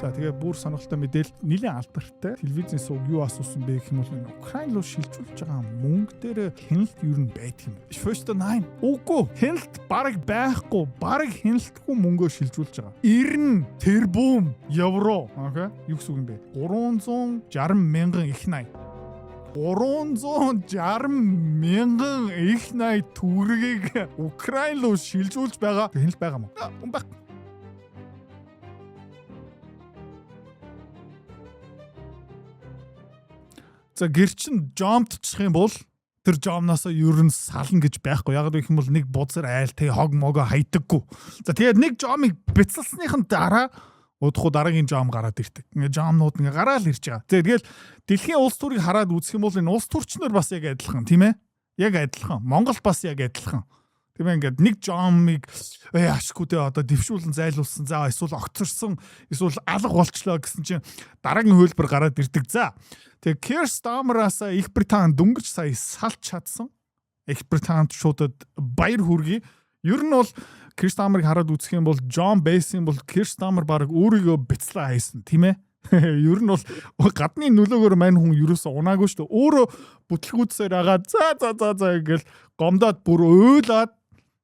За тэгээ бүр сонирхолтой мэдээлэл нэлийн алдартай телевизийн сувг юу асуусан бэ гэх юм бол Украин руу шилжүүлж байгаа мөнгө дээр хяналт юу н байдаг юм. First 9. Үгүй хяналт бараг байхгүй. Бараг хяналтгүй мөнгөө шилжүүлж байгаа. 90 тэрбум евро. Окей. Юу гэсэн үг юм бэ? 360 мянган их найд. 360 мянган их найд төгрөгийг Украин руу шилжүүлж байгаа хяналт байгаа мó. Унбах. За гэр чин жомтчих юм бол тэр жомноосоо ер нь сална гэж байхгүй. Яг гэх юм бол нэг бузар айл хог мого хайдаггүй. За тэгээд нэг жомыг бяцласныхын дараа удахгүй дараагийн жом гараад ирдэг. Ингээ жомнууд ингээ гараал ирж байгаа. Тэгээд дэлхийн улс төрийг хараад үзэх юм бол энэ улс төрчнөр бас яг адилхан тийм ээ. Яг адилхан. Монгол бас яг адилхан. Тийм ээ ингээд нэг жомыг ашиггүйдээ одоо дэвшүүлэн зайлуулсан. За эсвэл огцорсон, эсвэл алга болчлоо гэсэн чинь дараагийн хөлбөр гараад ирдэг. За тэгээ Keir Starmer-аас Их Британь дөнгөж сая салж чадсан. Их Британд шуудад баяр хүргэе. Ер нь бол Keir Starmer-ыг хараад үзэх юм бол John Bass-ийн бол Keir Starmer баг өөрийгөө бяцлаа хайсан тийм ээ. Ер нь бол гадны нөлөөгөөр мань хүн ерөөсө унаагүй шүү дээ. Өөрөө бүтлгүүдсээр агаад за ингээл гомдоод бүр уйлаад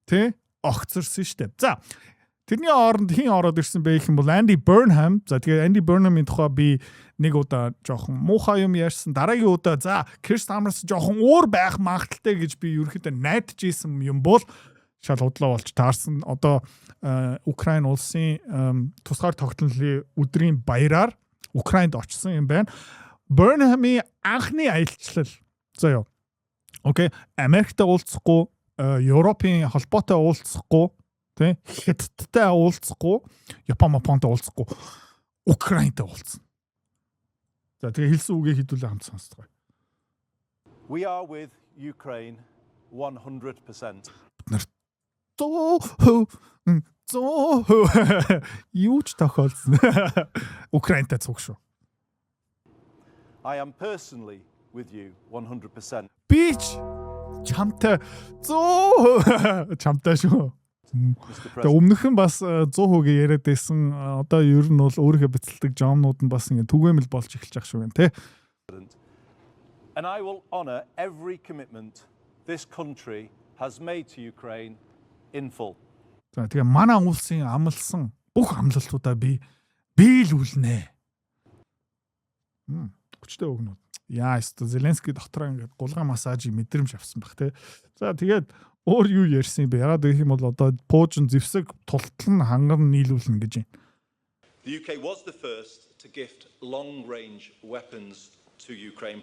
тий огцорсон шүү дээ. За тэрний оронд хин ороод ирсэн бэ гэх юм бол Andy Burnham. За тэгээ Andy Burnham-ийн тухай би нэг удаа жоохон муухай юм ярьсан. Дараагийн удаа за Keir Starmer-с жоохон өөр байх магадaltaй гэж би ерөөхдөө найдаж исэн юм бол шал удлаа болж таарсан. Одоо Украин улсын тусгаар тогтнолын өдрийн баяраар Украинд очсон юм байна. Burnham-ийн анхны аялчлал. За ёо. Окей, Америктэй уулзахгүй, Европын холбоотой уулзахгүй, тий? Хятадтай уулзахгүй, Японтой уулзахгүй, Украинтай уулзсан. За тэгээ хэлсэн үгээ хэдүүлээ хамт сонсцгоо. We are with Ukraine 100%. Юу ч тохиолдсон. Украинтай цуг шүү. I am personally with you 100%. Бич чамтай чамтай шүү. Тэгээ өмнөх нь бас 100% яриад байсан. Одоо ер нь бол өөрийнхөө бяцалдаг жомнууд нь бас ингэ түгээмэл болж эхэлж байгаа шүү гэн тий. And I will honor every commitment this country has made to Ukraine in full. За тэгээ манай улсын амлсан бүх амлалтуудаа би биелүүлнэ. Хүчтэй өгнө. Яа өстө Зеленский дотроо ингээд гулгай массажийг мэдрэмж авсан баг те. За тэгээд өөр юу ярьсан бэ? Ягаад гэх юм бол одоо Пуужин зэвсэг тултал нь хангар нийлүүлнэ гэж байна. The UK was the first to gift long-range weapons to Ukraine.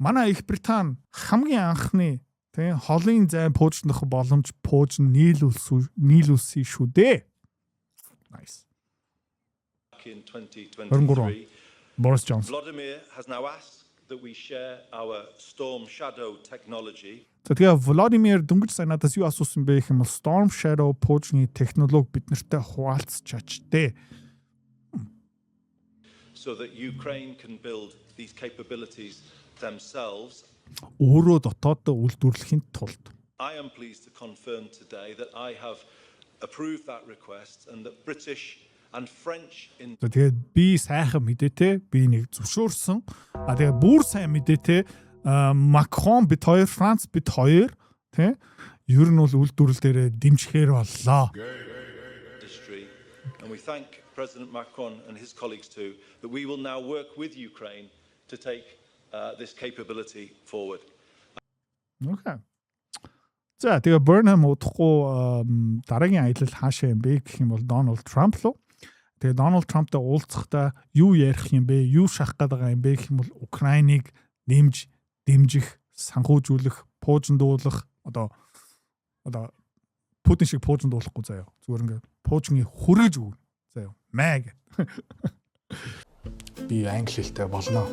Манай Их Британь хамгийн анхны тийм холын зайн Пуужиндох боломж Пуужин нийлүүлсэн шүү дээ. Nice. In 2023, Boris Johnson. Vladimir has now asked that we share our Storm Shadow technology. За тэгээ Владимир дөнгөж сая надаас юу асуусан бэ гэх юм бол Storm Shadow Pugin технологи бид нартай хуваалцчаач дээ. So that Ukraine can build these capabilities themselves. Өөрөө дотооддоо үйлдвэрлэхийн тулд. I am pleased to confirm today that I have approved that request and that British and French in. Тэгээд би сайхан мэдээтэй би нэг зөвшөөрсөн. Тэгээд бүр сайн мэдээтэй Макрон бит хоёр, Франц бит хоёр тий ер нь бол үйлдвэрлэл дээр дэмжихээр боллоо. And we thank President Macron and his colleagues too that we will now work with Ukraine to take this capability forward. Okay. За тэгээ Burnham удахгүй дараагийн аялал хаашаа юм бэ гэх юм бол Donald Trump руу. Тэгээ Donald Trumpтай уулзахдаа юу ярих юм бэ? Юу шахах гээд байгаа юм бэ гэх юм бол Украиныг дэмжих, санхүүжүүлэх, пуужиндуулах одоо Путин шиг пуужиндуулахгүй заяа. Зүгээр ингээд пуужиныг хүрээж өгнө. Заяа. Мэг. Би англи хэлтэй болно.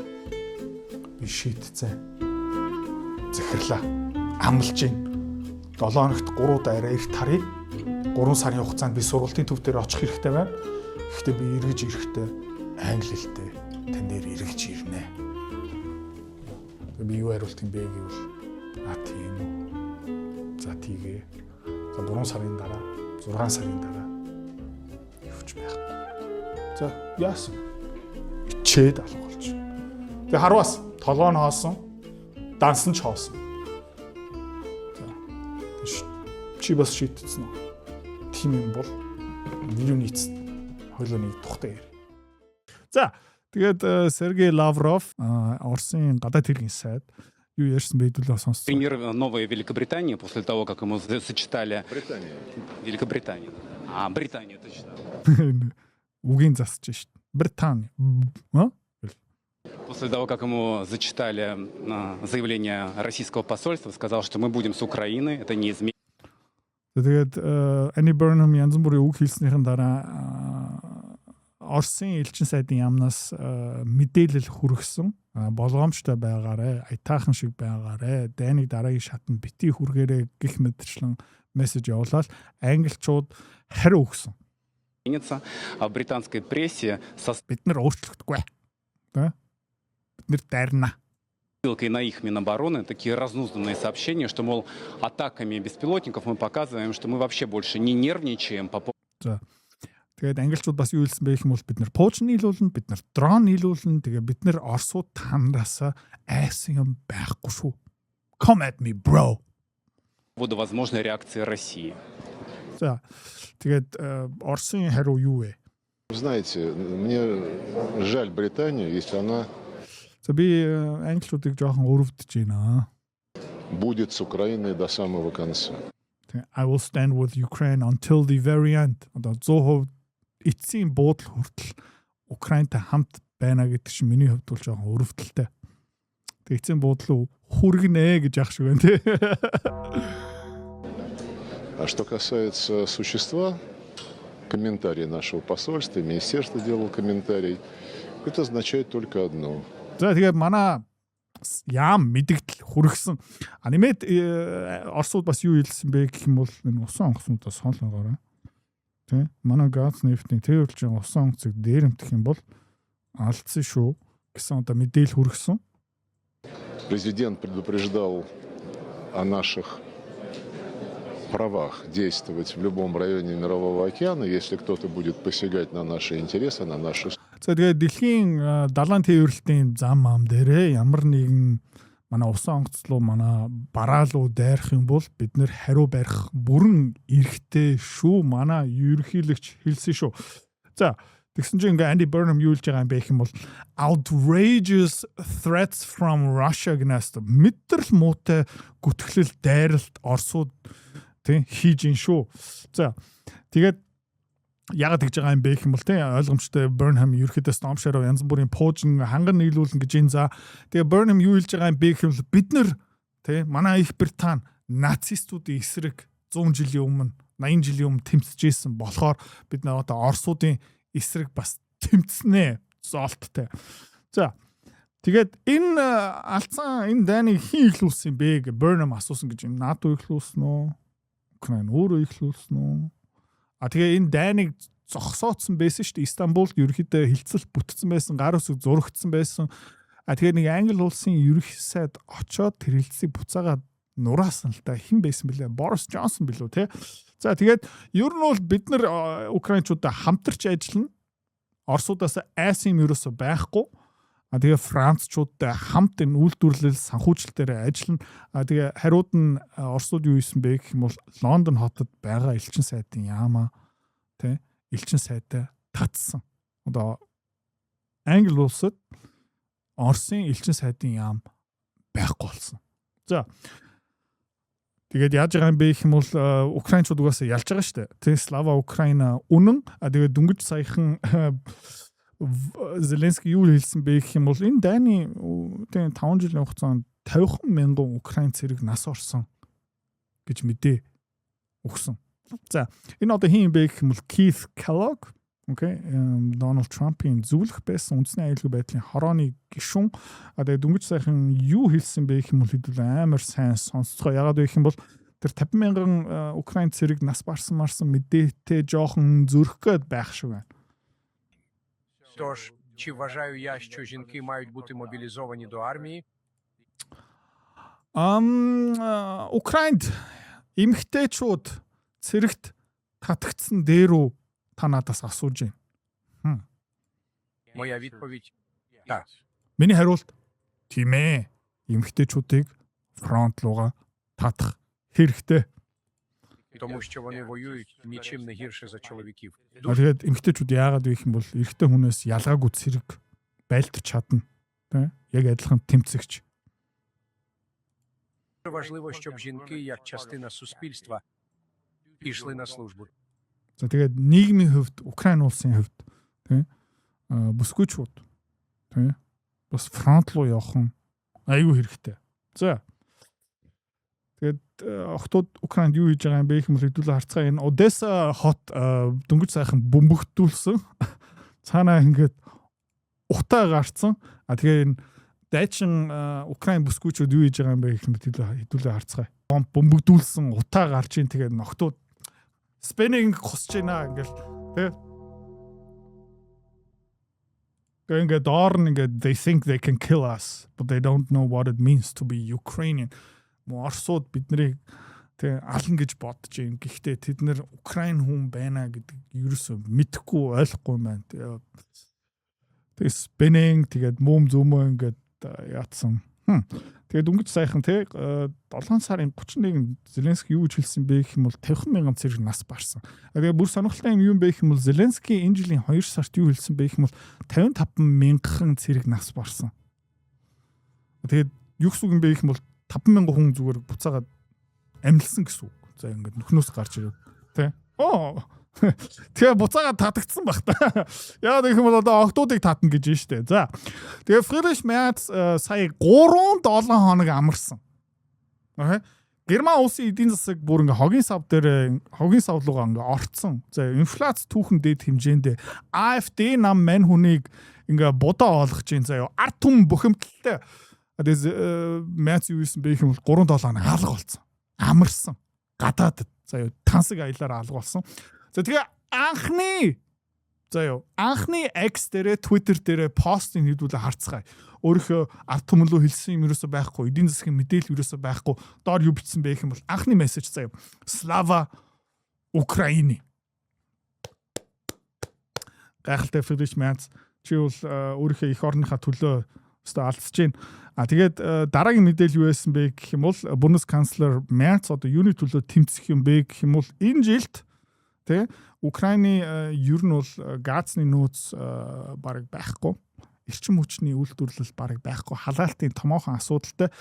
Би шийдцээ. Захирлаа. Амлаж байна. 7 хоногт 3 дайраа эрт харъя. 3 сарын хугацаанд би сургалтын төв дээр очих хэрэгтэй байна. Гэхдээ би эргэж ирэхдээ англи хэлтэй тань дээр эргэж ирнэ. Би юу хариулт юм бэ гэвэл тийм үү. За тийгээ. За 3 сарын дараа, 6 сарын дараа явж байх. За яасан? Ичээд алга болж. Тэгээ харвас толгоо нь хоосон. Дансан ч хоосон. За. Чи бас шийдсэн үү? Тийм юм бол юуниц хойлооны тухтай яар. За тэгээд Сергей Лавров Оросын гадаад хэргийн сайд юу ярьсан байдгүй сонссон. Премьер новой Великобритании после того, как ему зачитали... Великобритания. Британия, точно. Үгийн засч шít. Британия. После того, как ему зачитали заявление российского посольства, сказал, что мы будем с Украины, это неизменно. Тэгээд Annie Burnham янз бүрийн үг хэлснийхэн дараа Оросын элчин сайдын яамнаас мэдээлэл хүргэсэн. Болгоомжтой байгаарэ, аятайхан шиг байгаарэ, дайныг дараагийн шатанд битгий хүргээрэй гэх мэтчлэн мессеж явуулаад англичууд хариу өгсөн. А в британской прессе со Бид нар өөрчлөгдөхгүй. Тэ? Бид нар дайрна. ссылкой на их Минобороны такие разнузданные сообщения, что, мол, атаками беспилотников мы показываем, что мы вообще больше не нервничаем по поводу... Тэгээд англичууд бас юу хэлсэн бэ гэх юм бол бид нар пуужин нийлүүлнэ, бид нар дрон нийлүүлнэ. Тэгээд бид нар Оросууд танаасаа айсан юм байхгүй шүү. Come at me, bro. По поводу возможной реакции России. За. Тэгээд Оросын хариу юу вэ? Знаете, мне жаль Британию, если она За би англичуудыг жоохон өрөвдөж байна. будет с Украиной до самого конца. I will stand with Ukraine until the very end. Одоо 100% эцсийн буудал хүртэл Украинтай хамт байна гэдэг чинь миний хувьд бол жоохон өрөвдөлтэй. Тэг эцсийн буудал хүргэнэ гэж яах шиг байна тий. А что касается существа, комментарий нашего посольства, министерство делало комментарий, это означает только одно. За тэгээд манай яам мэдэгдэл хүргэсэн. Анимет Оросууд бас юу хэлсэн бэ гэх юм бол энэ усан онгоцнуудаа соолоогоорой. Тэ? Манай газ нефтийн тээвэрлжийн усан онгоцыг дээрэмтэх юм бол алдсан шүү гэсэн одоо мэдээлэл хүргэсэн. Президент предупреждал о наших правах действовать в любом районе Мирового океана, если кто-то будет посягать на наши интересы, на наши... За тэгээд дэлхийн далайн тээвэрлэлтийн зам ам дээрээ ямар нэгэн манай усан онгоц руу манай бараа руу дайрах юм бол бид нэр хариу барих бүрэн эрхтэй шүү. Манай ерөнхийлөгч хэлсэн шүү. За тэгсэн чинь ингээ Andy Burnham юу хэлж байгаа юм бэ гэх юм бол outrageous threats from Russia гэнэст мэдрэл муутай гүтгэлэл дайралт Оросууд тий хийж ин шүү. За тэгээд яагаад гэж байгаа юм бэ гэх юм бол тий ойлгомжтой Burnham ерөөхдөө Stormshadow янз бүрийн пуужин ханган нийлүүлнэ гэж энэ за тэгээ Burnham юу хэлж байгаа юм бэ гэх юм бол бид нар тий манай их Британи нацистуудын эсрэг 100 жилийн өмнө 80 жилийн өмнө тэмцэжсэн болохоор бид нар одоо Оросуудын эсрэг бас тэмцэнэ зоолттой. За тэгээд энэ алдсан энэ дайныг хэн ихлүүлсэн бэ гэж Burnham асуусан гэж юм. НАТО ихлүүлсэн үү? Украин өөрөө ихлүүлсэн үү? Тэгээ энэ дайныг зогсоодсон байсан шүү дээ. Истанбулд ерөөхдөө хилцэл бүтцсэн байсан, гар үсэг зурагдсан байсан. Тэгээ нэг англи улсын ерөнхий сайд очоод тэр хилцсийг буцаагаад нураасан л та хэн байсан бэлээ? Борис Джонсон билүү те. За тэгээд ер нь бол бид нар украинчуудаа хамтарч ажиллана. Оросуудаас айс юм ерөөсөө байхгүй. Тэгээ Францчуудтай хамт энэ үйлдвэрлэл санхүүжилтээр ажиллана. Тэгээ хариуд нь Оросууд юу хийсэн бэ гэх юм бол Лондон хотод байгаа элчин сайдын яамаа тэ элчин сайдаа татсан. Одоо Англи улсад Оросын элчин сайдын яам байхгүй болсон. За тэгээд яаж байгаа юм бэ гэх юм бол украинчууд угаасаа ялж байгаа шүү дээ. Тэ Слава Украина үнэн. Тэгээд дөнгөж саяхан Зеленский юу хэлсэн бэ гэх юм бол энэ дайны 5 жилийн хугацаанд 50,000 украин цэрэг нас орсон гэж мэдээ өгсөн. За энэ одоо хин бэ гэх юм бол Keith Kellogg, окей, Donald Trump-ийн зөвлөх байсан үндэсний аюулгүй байдлын хорооны гишүүн. Тэгээд дөнгөж сайхан юу хэлсэн бэ гэх юм бол хэдүүл амар сайн сонсцгоо. Ягаад вэ гэх юм бол тэр 50,000 украин цэрэг нас барсан мэдээтэй жоохон зөрөх гээд байх шиг байна. Тож, чи вважаю я, що жінки мають бути мобілізовані до армії? Украинд эмэгтэйчүүд цэрэгт татагдсан дээрүү та надаас асууж байна. Моя відповідь так. Миний хариулт тийм ээ. Эмэгтэйчүүдийг фронт руугаа татах хэрэгтэй. Тому що вони воюють нічим не гірше за чоловіків. Тэгээд эмэгтэйчүүд яагаад вэ гэх юм бол эрэгтэй хүнээс ялгаагүй цэрэг байлтж чадна. Тэ? Яг адилхан тэмцэгч. Дуже важливо, щоб жінки як частина суспільства пішли на службу. За тэгээд нийгмийн хувьд, Украин улсын хувьд тэ бүсгүйчүүд тэ бас фронт руу явах нь айгүй хэрэгтэй. За тэгээд охтууд Украинд юу хийж байгаа юм бэ гэх юм бол хэдүүлээ харцгаа энэ Одесса хот дөнгөж сайхан бөмбөгдүүлсэн. Цаанаа ингээд утаа гарцсан. Тэгээ энэ дайчин Украин бүсгүйчүүд юу хийж байгаа юм бэ гэх юм хэдүүлээ харцгаа. Бөмбөгдүүлсэн утаа гарч ийн тэгээд охтууд spinning хосч ийна ингээл тэ ингээд доор нь ингээд they think they can kill us but they don't know what it means to be Ukrainian. Орсууд биднийг тэ алан гэж бодож юм. Гэхдээ тэд нэр Украин хүн байна гэдэг ерөөсөө мэдэхгүй ойлгохгүй юм байна. Тэгээ spinning тэгээд мөм зөмөө ингээд яатсан. Тэгээд өнгөж сайхан те 7 сарын 31-нд Зеленский юу гэж хэлсэн бэ гэх юм бол 50,000 цэрэг нас барсан. Тэгээд бүр сонирхолтой юм бэ гэх юм бол Зеленский энэ жилийн 2 сард юу хэлсэн бэ гэх юм бол 55,000 цэрэг нас барсан. Тэгээд юу гэсэн үг юм бэ гэх юм бол 5,000 хүн зүгээр буцаагаад амьдсан гэсэн үг. За ингээд нөхнөөс гарч ирээд те. Тэгээ буцаагаад татагдсан баг та. Яагаад гэх юм бол одоо октоодыг татна гэж байна шүү дээ. За. Тэгээ Friedrich Merz сая 3-7 хоног амарсан. Окей. Герман улсын эдийн засаг бүр ингээ хогийн сав руугаа ингээ орцсон. За инфляц түүхэн дээд хэмжээндээ AfD нам мань хүнийг ингээ будаа олгож чинь заяа ард түмэн бухимдалтай. Тэгээд Merz юу хийсэн бэ гэх юм бол 3-7 хоног алга болсон. Амарсан. Гадаадд заяа тансаг аялаар алга болсон. За тэгээ анхны X дээрээ Twitter дээрээ постыг хийдүүлээ харцгаая. Өөрийнхөө ард түмэн лөө хэлсэн юм ерөөсөө байхгүй, эдийн засгийн мэдээлэл ерөөсөө байхгүй. Доор юу бичсэн бэ гэх юм бол анхны мессеж заяа Слава Украини. Гайхалтай Friedrich Merz чи бол өөрийнхөө эх орныхаа төлөө өстө алдсаж байна. Тэгээд дараагийн мэдээлэл юу байсан бэ гэх юм бол Bundeskanzler Merz одоо юуны төлөө тэмцэх юм бэ гэх юм бол энэ жилд тэ Украины ер нь бол газны нөөц бараг байхгүй. Эрчим хүчний үйлдвэрлэл бараг байхгүй. Халаалтын томоохон асуудалтай.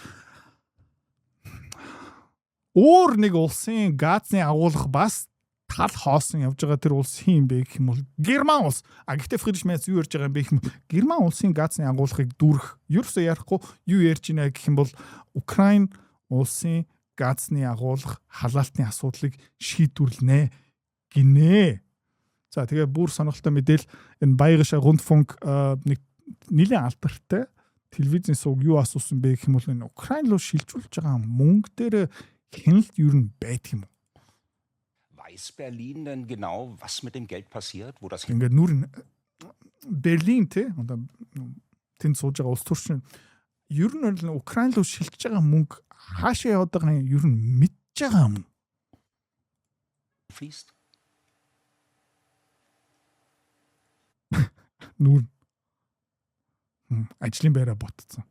Өөр нэг улсын газны агуулга бас тал хоосон явж байгаа тэр улс хин бэ гэх юм бол Герман улс. Гэхдээ Friedrich Merz юу ярьж байгаа юм бэ гэх юм бол Герман улсын газны агуулгыг дүүрэх ерөөсөө ярихгүй юу ярьж байна гэх юм бол Украин улсын газны агуулга халаалтын асуудлыг шийдвэрлэнэ гинэ. За тэгээ бүр сонирхолтой мэдээл энэ Bayerischer Rundfunk нэг нэлээд алдартай телевизийн сувг юу асуусан бэ гэх юм бол энэ Украин руу шилжүүлж байгаа мөнгө дээр хяналт юу н байдаг юм уу? Weiß Berlin denn genau, was mit dem Geld passiert, wo das ингээд нүр Берлин те одоо тэнд сууж байгаа улс төрчин ер нь бол Украин руу шилжиж байгаа мөнгө хаашаа яваад байгаа юм ер нь мэдж байгаа юм. fließt? Нүр ажлын байраа ботцсон.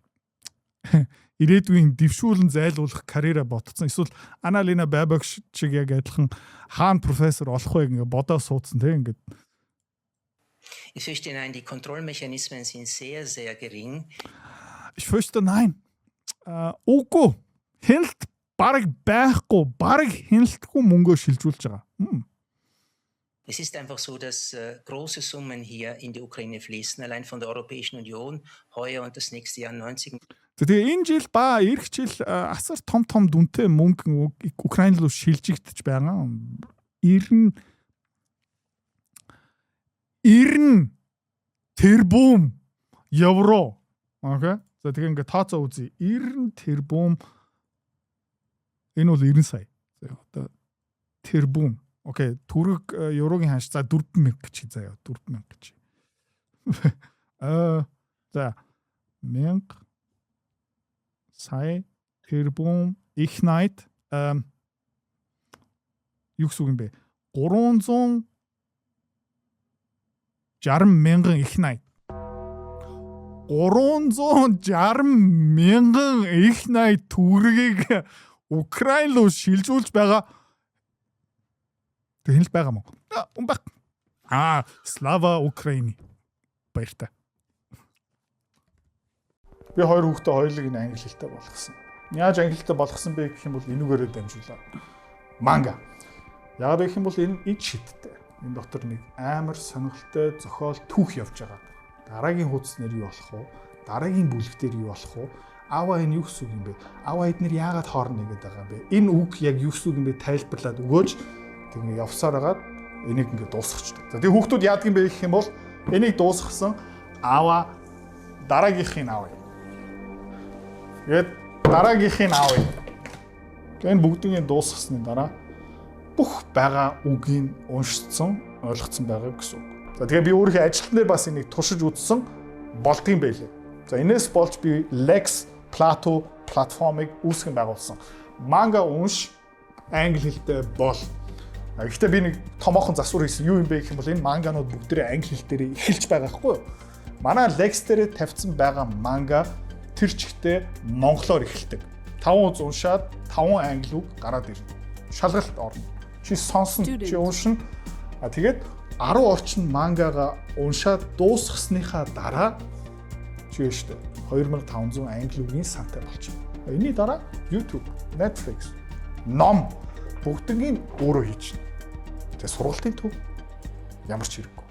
Ирээдүйн дэвшүүлэн зайлуулах карьераа ботцсон. Эсвэл Annalena Baerbock шиг яг адилхан хаана профессор болох вэ ингээ бодоо суудсан тийм ингээд. Ich fürchte, nein, die Kontrollmechanismen sind sehr, sehr gering. Ich fürchte, nein. Үгүй. Хяналт бараг байхгүй, бараг хяналтгүй мөнгөө шилжүүлж байгаа. Es ist einfach so, dass große Summen hier in die Ukraine fließen, allein von der Europäischen Union, heuer und das nächste Jahr 90. Тэгээ энэ жил ба эх жил асар том дүнтэй мөнгө Украин руу шилжигдэж байгаа. 90 тэрбум евро. Окей. За тэгээ ингээ тооцоо үзье. 90 тэрбум энэ бол 90 сая. За одоо тэрбум. Окей, түрэг еврогийн ханш за 4,000 гэж заяа 4,000 гэж. За 1000 сая тэрбум их найт юу гэсэн үг юм бэ? 360,000 их найт. 360 мянган их найт төгрөгийг Украин руу шилжүүлж байгаа. Тэгвэл байгаа мó. Унбах. Слава Украини. Баяртай. Би хоёр хүүхдээ хоёулыг нь англи хэлтэй болгосон. Яаж англи хэлтэй болгосон бэ гэх юм бол энүүгээрээ дамжуулаад. Манга. Яагаад гэх юм бол энэ шидтэй. Энэ дотор нэг амар сонирхолтой зохиол түүх явж байгаа. Дараагийн хуудснэр юу болох вэ? Дараагийн бүлэгтэр юу болох вэ? Аваа энэ юу гэсэн үг юм бэ? Аваа эднэр яагаад хоорно гэдэг байгаа юм бэ? Энэ үг яг юу гэсэн үг юм бэ? Тайлбарлаад өгөөж тэгээ явсаар хагаад энийг ингээд дуусгачихдаг. За тэгээ хүүхдүүд яадаг юм бэ гэх юм бол энийг дуусгасан аваа дараагийнхыг авъя. Тэгээд дараагийнхыг авъя. Энэ бүгдийг дуусгасны дараа бүх байгаа үгийг уншицсан, ойлгоцсон байгаа гэсэн үг. За тэгээ би өөрийнхөө ажилтан дээр бас энийг туршиж үзсэн болдгийм байлээ. За энэс болж би Lex Plato платформыг үүсгэн байгуулсан. Манга унш англи хэлтэй бол. Гэхдээ би нэг томоохон засвар хийсэн. Юу юм бэ гэх юм бол энэ манганууд бүгдээ англи хэл дээр эхэлж байгаа хгүй юу? Манай Lex дээр тавьсан байгаа манга тэр чигтээ монголоор эхэлдэг. 5 уншаад 5 англи үг гараад ирнэ. Шалгалт орно. Чи сонсон, чи уншин. Тэгээд 10 орчим мангага уншаад дуусгасныхаа дараа чи яштэй 2500 англи үгийн сантай болчихно. Энийний дараа YouTube, Netflix, ном бүгднийг өөрөө хийчихнэ. Тэгээ сургалтын төв ямар ч хэрэггүй.